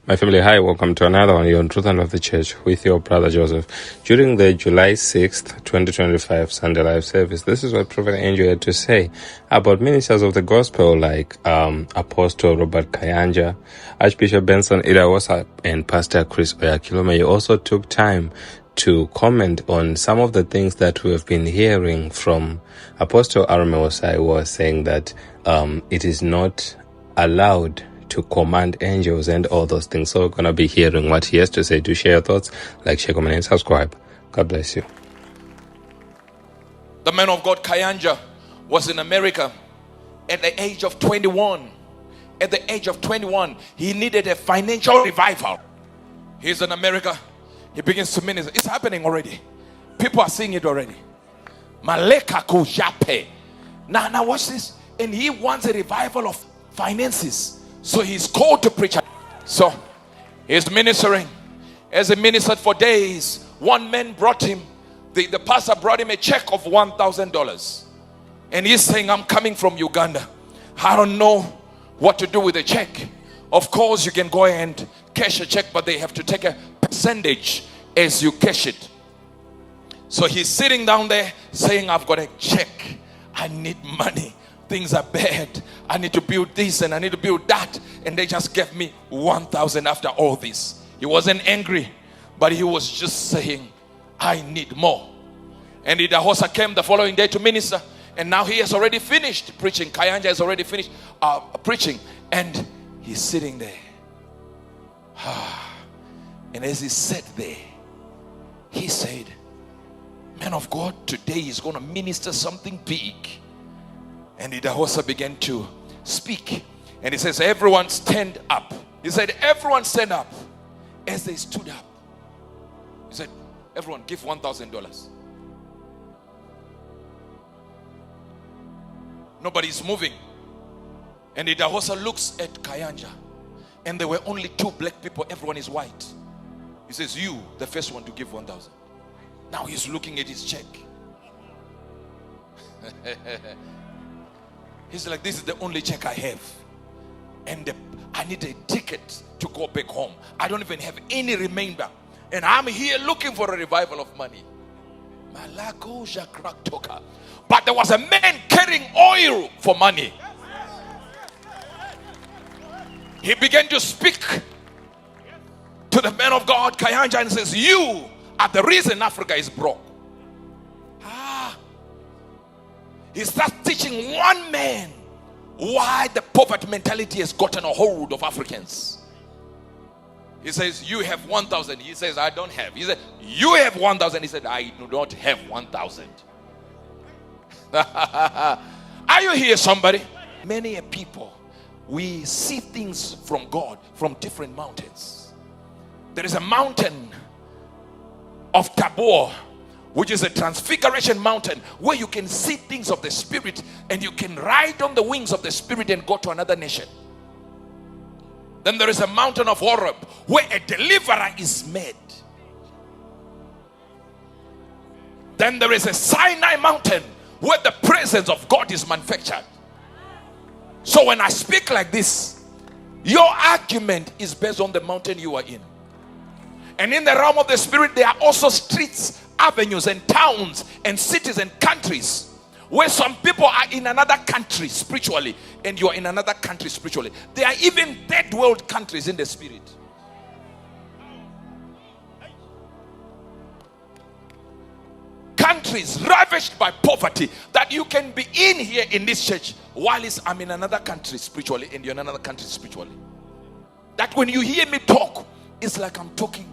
My family, hi, welcome to another one here on Truth and Love the Church with your brother Joseph. During the July 6th, 2025 Sunday Live service, this is what Prophet Angel had to say about ministers of the gospel like Apostle Robert Kayanja, Archbishop Benson Idahosa, and Pastor Chris Oyakilome. He also took time to comment on some of the things that we have been hearing from Apostle Arome Osayi, who was saying that it is not allowed to command angels and all those things. So we're going to be hearing what he has to say. To share your thoughts, like, share, comment, and subscribe. God bless you. The man of God, Kayanja, was in America at the age of 21. At the age of 21, he needed a financial revival. He's in America. He begins to minister. It's happening already. People are seeing it already. Maleka kujape. Now watch this. And he wants a revival of finances. So he's called to preach. So he's ministering. As he ministered for days, one man brought him, the pastor brought him a check of $1,000. And he's saying, I'm coming from Uganda. I don't know what to do with the check. Of course, you can go and cash a check, but they have to take a percentage as you cash it. So he's sitting down there saying, I've got a check. I need money. Things are bad. I need to build this and I need to build that. And they just gave me 1,000 after all this. He wasn't angry, but he was just saying, I need more. And Idahosa came the following day to minister. And now he has already finished preaching. Kayanja has already finished preaching. And he's sitting there. And as he sat there, he said, man of God, today he's going to minister something big. And Idahosa began to speak. And he says, everyone stand up. He said, everyone stand up. As they stood up, he said, everyone give $1,000. Nobody's moving. And Idahosa looks at Kayanja. And there were only 2 black people. Everyone is white. He says, you, the first one to give 1,000. Now he's looking at his check. He's like, this is the only check I have. And I need a ticket to go back home. I don't even have any remainder. And I'm here looking for a revival of money. But there was a man carrying oil for money. He began to speak to the man of God, Kayanja, and says, you are the reason Africa is broke. He starts teaching one man why the poverty mentality has gotten a hold of Africans. He says, you have 1,000. He says, I don't have. He said, you have 1,000. He said, I do not have 1,000. Are you here, somebody? Many people, we see things from God from different mountains. There is a mountain of Tabor, which is a transfiguration mountain where you can see things of the spirit and you can ride on the wings of the spirit and go to another nation. Then there is a mountain of Horeb where a deliverer is made. Then there is a Sinai mountain where the presence of God is manufactured. So when I speak like this, your argument is based on the mountain you are in. And in the realm of the spirit, there are also streets, avenues and towns and cities and countries where some people are in another country spiritually and you are in another country spiritually. There are even third world countries in the spirit. Countries ravished by poverty that you can be in here in this church while I'm in another country spiritually and you're in another country spiritually. That when you hear me talk, it's like I'm talking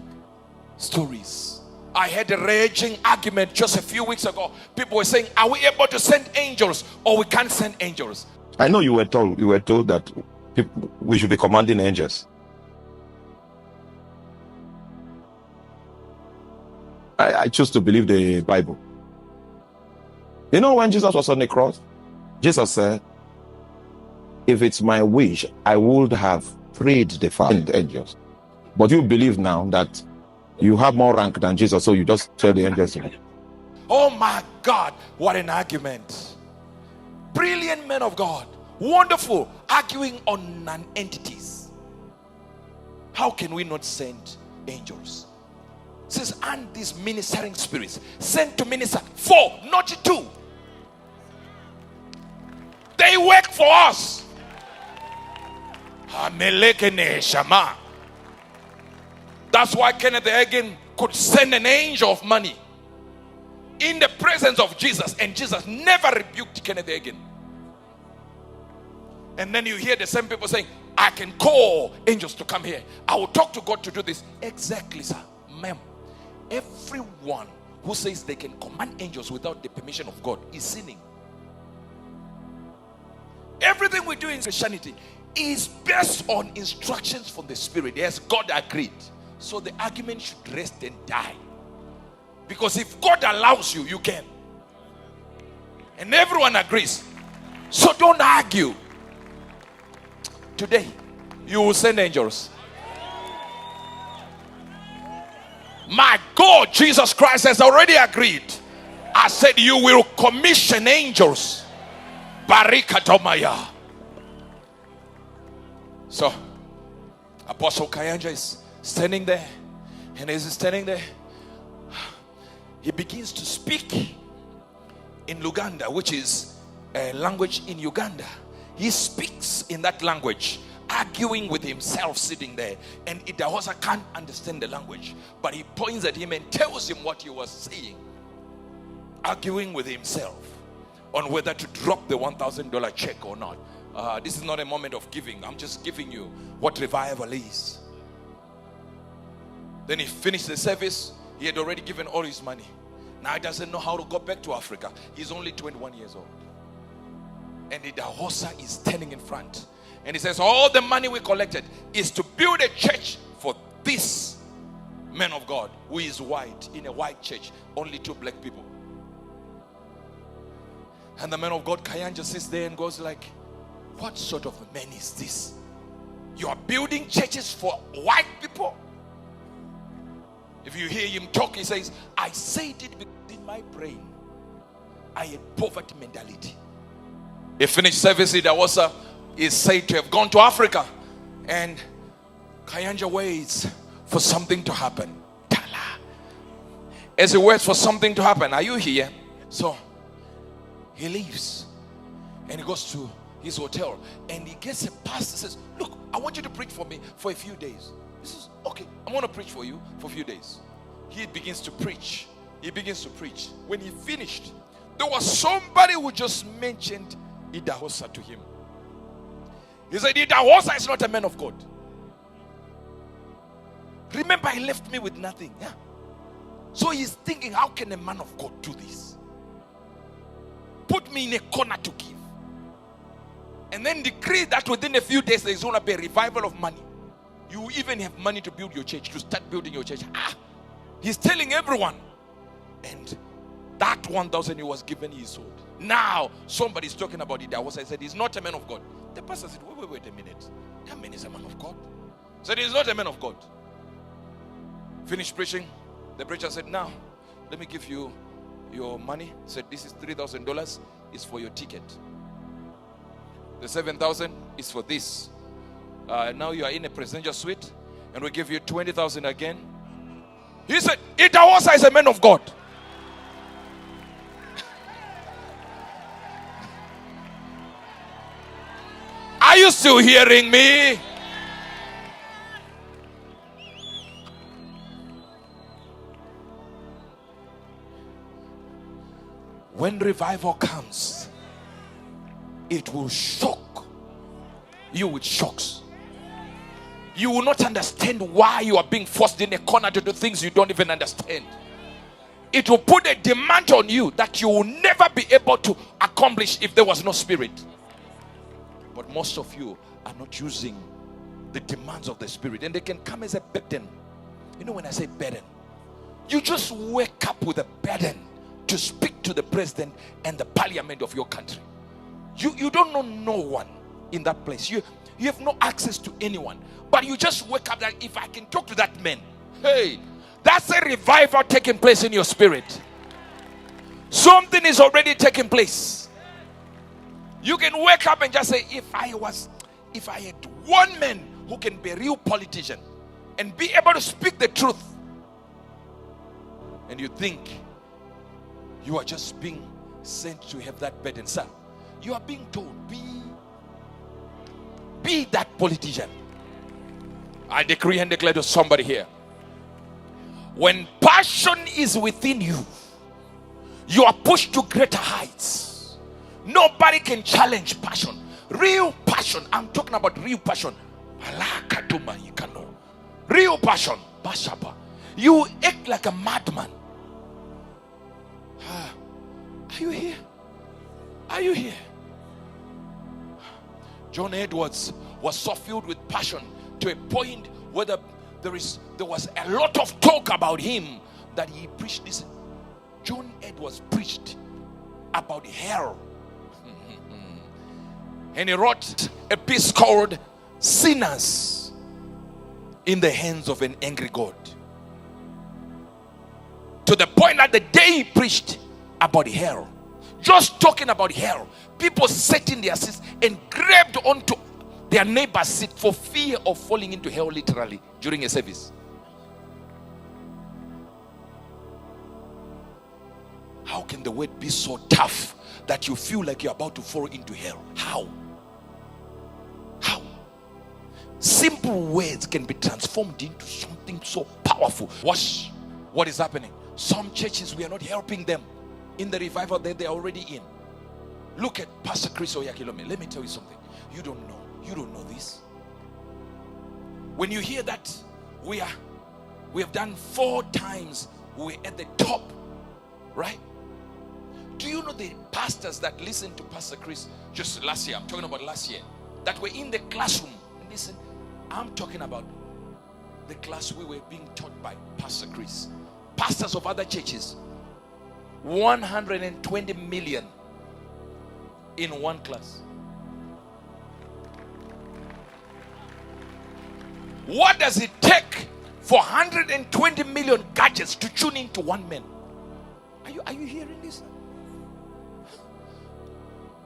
stories. I had a raging argument just a few weeks ago. People were saying, are we able to send angels or we can't send angels? I know you were told that we should be commanding angels. I choose to believe the Bible. You know, when Jesus was on the cross, Jesus said, if it's my wish, I would have freed the Father and the angels. But you believe now that you have more rank than Jesus, so you just tell the angels. Oh my God, what an argument. Brilliant men of God. Wonderful. Arguing on non-entities. How can we not send angels? It says, and these ministering spirits sent to minister 4, not 2. They work for us. That's why Kenneth Hagin could send an angel of money in the presence of Jesus, and Jesus never rebuked Kenneth Hagin. And then you hear the same people saying, I can call angels to come here. I will talk to God to do this. Exactly, sir. Ma'am. Everyone who says they can command angels without the permission of God is sinning. Everything we do in Christianity is based on instructions from the Spirit. Yes, God agreed. So the argument should rest and die. Because if God allows you, you can. And everyone agrees. So don't argue. Today, you will send angels. My God, Jesus Christ has already agreed. I said you will commission angels. Barikatomaya. So, Apostle Kayanja is standing there. And as he's standing there, he begins to speak in Luganda, which is a language in Uganda. He speaks in that language, arguing with himself sitting there. And Idahosa can't understand the language, but he points at him and tells him what he was saying, arguing with himself on whether to drop the $1,000 check or not. This is not a moment of giving. I'm just giving you what revival is. Then he finished the service. He had already given all his money. Now he doesn't know how to go back to Africa. He's only 21 years old. And Idahosa is standing in front. And he says, all the money we collected is to build a church for this man of God who is white, in a white church, only 2 black people. And the man of God, Kayanja, sits there and goes like, what sort of man is this? You are building churches for white people? If you hear him talk, he says, I said it because in my brain I had poverty mentality. He finished service. Idahosa is said to have gone to Africa, and Kayanja waits for something to happen. As he waits for something to happen, are you here? So he leaves and he goes to his hotel and he gets a pastor, says, look, I want you to preach for me for a few days. He says, okay, I'm going to preach for you for a few days. He begins to preach. He begins to preach. When he finished, there was somebody who just mentioned Idahosa to him. He said, Idahosa is not a man of God. Remember, he left me with nothing. Yeah. So he's thinking, how can a man of God do this? Put me in a corner to give. And then decree that within a few days there's going to be a revival of money. You even have money to build your church, to start building your church. He's telling everyone. And that 1,000 he was given, he sold. Now, somebody's talking about it. I said, he's not a man of God. The pastor said, wait a minute. That man is a man of God. He said, he's not a man of God. Finished preaching. The preacher said, now, let me give you your money. He said, this is $3,000. It's for your ticket. The 7,000 is for this. Now you are in a presidential suite, and we give you 20,000 again. He said, Idahosa is a man of God. Are you still hearing me? When revival comes, it will shock you with shocks. You will not understand why you are being forced in a corner to do things you don't even understand. It will put a demand on you that you will never be able to accomplish if there was no spirit. But most of you are not using the demands of the spirit, and they can come as a burden. You know, when I say burden, you just wake up with a burden to speak to the president and the parliament of your country. You don't know no one in that place. You have no access to anyone. But you just wake up that if I can talk to that man, hey, that's a revival taking place in your spirit. Something is already taking place. You can wake up and just say, if I had one man who can be a real politician, and be able to speak the truth. And you think you are just being sent to have that burden. Sir, you are being told, be that politician. I decree and declare to somebody here, when passion is within you, you are pushed to greater heights. Nobody can challenge passion. Real passion. I'm talking about real passion. Real passion. You act like a madman. Are you here? Are you here? John Edwards was so filled with passion to a point where there was a lot of talk about him that he preached this. John Edwards preached about hell. And he wrote a piece called Sinners in the Hands of an Angry God. To the point that the day he preached about hell, just talking about hell, people sat in their seats and grabbed onto their neighbor's seat for fear of falling into hell literally during a service. How can the word be so tough that you feel like you're about to fall into hell? How? How? Simple words can be transformed into something so powerful. Watch what is happening. Some churches, we are not helping them in the revival that they're already in. Look at Pastor Chris Oyakilome. Let me tell you something. You don't know this. When you hear that we have done 4 times, we're at the top, right? Do you know the pastors that listened to Pastor Chris just last year? I'm talking about last year, that were in the classroom. Listen, I'm talking about the class we were being taught by Pastor Chris. Pastors of other churches, 120 million in one class. What does it take for 120 million gadgets to tune into one man? Are you hearing this?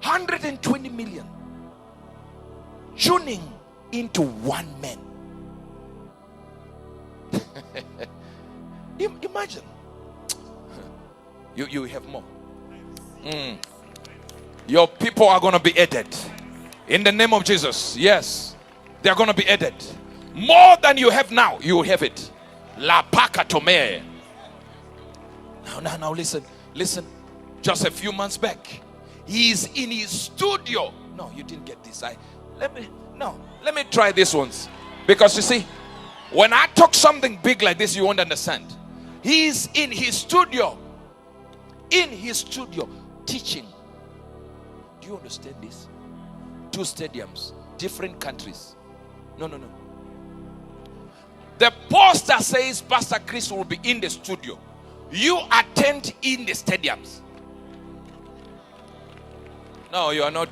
120 million tuning into one man. Imagine. You have more. Your people are going to be added in the name of Jesus. Yes, they are going to be added. More than you have now, you will have it. La paka tome. Now listen. Just a few months back, he's in his studio. No, you didn't get this. Let me try this once. Because you see, when I talk something big like this, you won't understand. He's in his studio. In his studio, teaching. Do you understand this? 2 stadiums, different countries. No. The poster says Pastor Chris will be in the studio. You attend in the stadiums. No, you are not.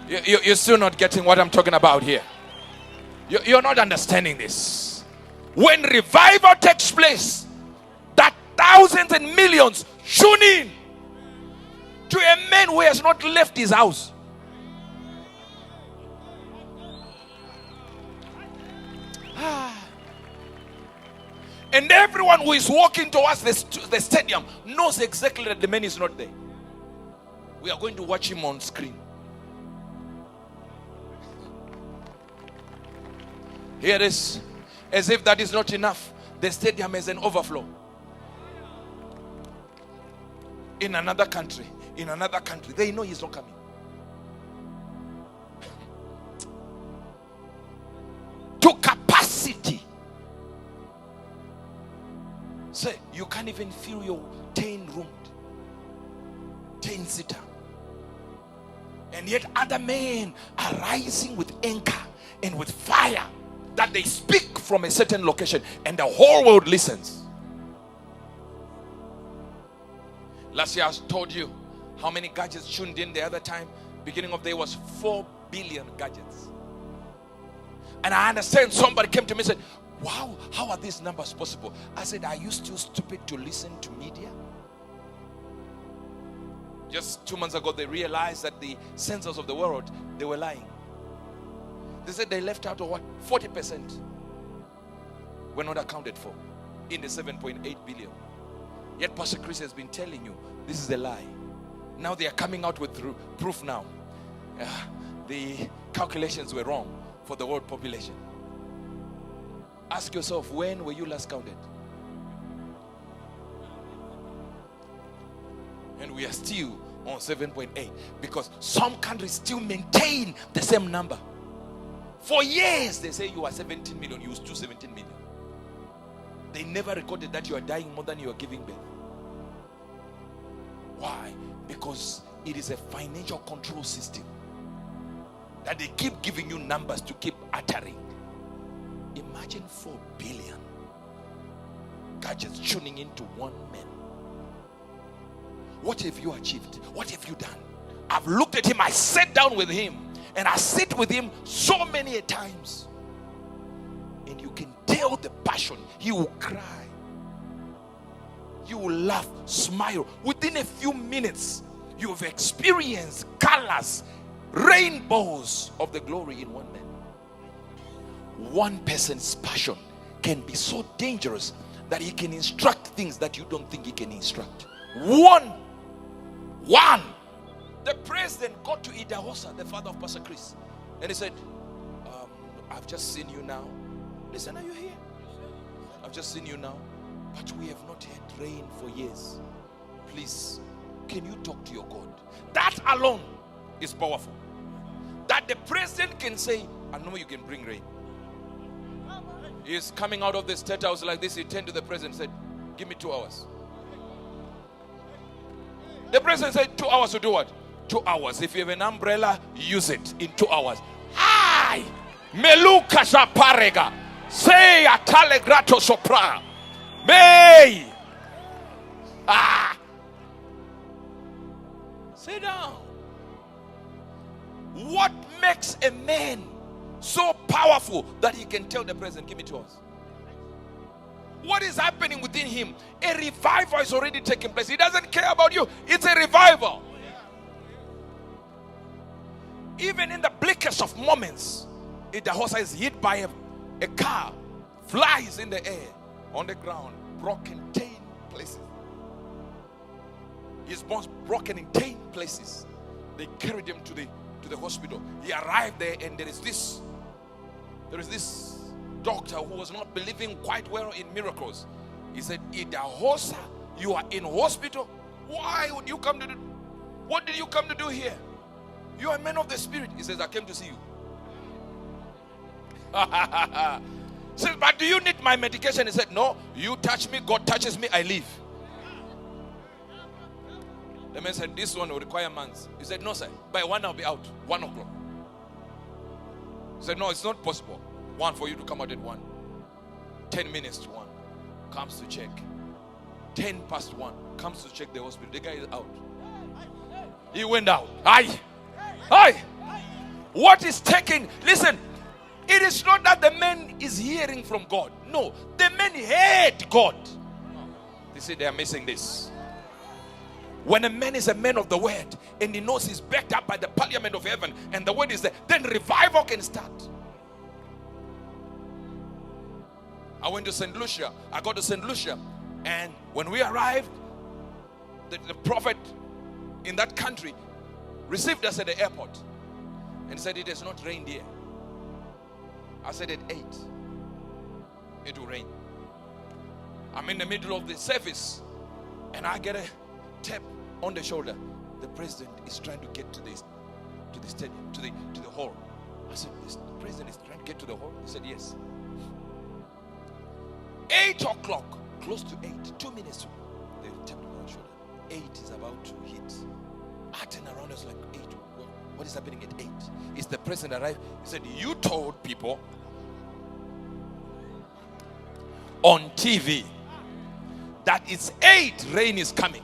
You're still not getting what I'm talking about here. You're not understanding this. When revival takes place, that thousands and millions tune in to a man who has not left his house. And everyone who is walking towards the stadium knows exactly that the man is not there. We are going to watch him on screen. Here it is. As if that is not enough, the stadium has an overflow. In another country, they know he's not coming. To capacity. Say, you can't even fill your 10-roomed, 10-seater. And yet other men are rising with anger and with fire, that they speak from a certain location and the whole world listens. Last year I told you how many gadgets tuned in the other time. Beginning of the day was 4 billion gadgets. And I understand somebody came to me and said, wow, how are these numbers possible? I said, are you still stupid to listen to media? Just 2 months ago, they realized that the censors of the world, they were lying. They said they left out of what? 40%. were not accounted for in the 7.8 billion. Yet Pastor Chris has been telling you this is a lie. Now they are coming out with proof now. The calculations were wrong for the world population. Ask yourself, when were you last counted? And we are still on 7.8 because some countries still maintain the same number. For years they say you are 17 million, you still 17 million. They never recorded that you are dying more than you are giving birth. Why? Because it is a financial control system that they keep giving you numbers to keep uttering. Imagine 4 billion gadgets tuning into one man. What have you achieved? What have you done? I've looked at him, I sat down with him, and I sit with him so many a times. And you can tell the passion. He will cry. You will laugh, smile. Within a few minutes, you have experienced colors, rainbows of the glory in one man. One person's passion can be so dangerous that he can instruct things that you don't think he can instruct. One. The president got to Idahosa, the father of Pastor Chris, and he said, I've just seen you now. Listen, are you here? I've just seen you now, but we have not had rain for years. Please, can you talk to your God? That alone is powerful. That the president can say, I know you can bring rain. He's coming out of the state house like this. He turned to the president and said, give me 2 hours. The president said 2 hours to do what? 2 hours. If you have an umbrella, use it in 2 hours. Hi! Meluka shaparega. Say atale grato sopra. May. Sit down. What makes a man so powerful that he can tell the president, give me 2 hours? What is happening within him? A revival is already taking place. He doesn't care about you. It's a revival. Even in the bleakest of moments, Idahosa is hit by a car, flies in the air, on the ground, broken 10 places. His bones broken in 10 places. They carried him to the hospital. He arrived there, and there is this doctor who was not believing quite well in miracles. He said, Idahosa, you are in hospital? Why would you come to do? What did you come to do here? You are a man of the spirit. He says, I came to see you. He says, but do you need my medication? He said, no, you touch me, God touches me, I leave. The man said, this one will require months. He said, no sir, by 1 I'll be out, 1 o'clock. He said, no, it's not possible. 1 for you to come out at 1. 10 minutes to 1. Comes to check. 10 past 1. Comes to check the hospital. The guy is out. He went out. Aye. What is taking? Listen, it is not that the man is hearing from God. No, the man heard God. They say they are missing this. When a man is a man of the word and he knows he's backed up by the parliament of heaven and the word is there, then revival can start. I went to St. Lucia. I got to St. Lucia, and when we arrived, the prophet in that country received us at the airport and said, it has not rained here. I said, at 8 it will rain. I'm in the middle of the service and I get a tap on the shoulder. The president is trying to get to the stadium, to the hall. I said, the president is trying to get to the hall? He said, yes. 8 o'clock, close to 8, 2 minutes. They tapped me on the shoulder. 8 is about to hit. I turned around, I was like, 8, what is happening at 8? Is the president arrived? He said, you told people on TV that it's 8, rain is coming.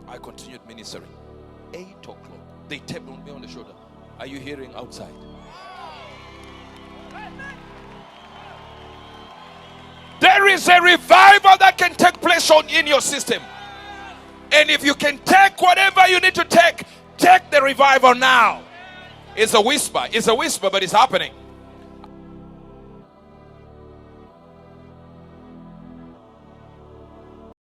I continued ministering. 8 o'clock, they tapped on me on the shoulder. Are you hearing outside? There is a revival that can take place in your system. And if you can take whatever you need to take the revival now. It's a whisper, but it's happening.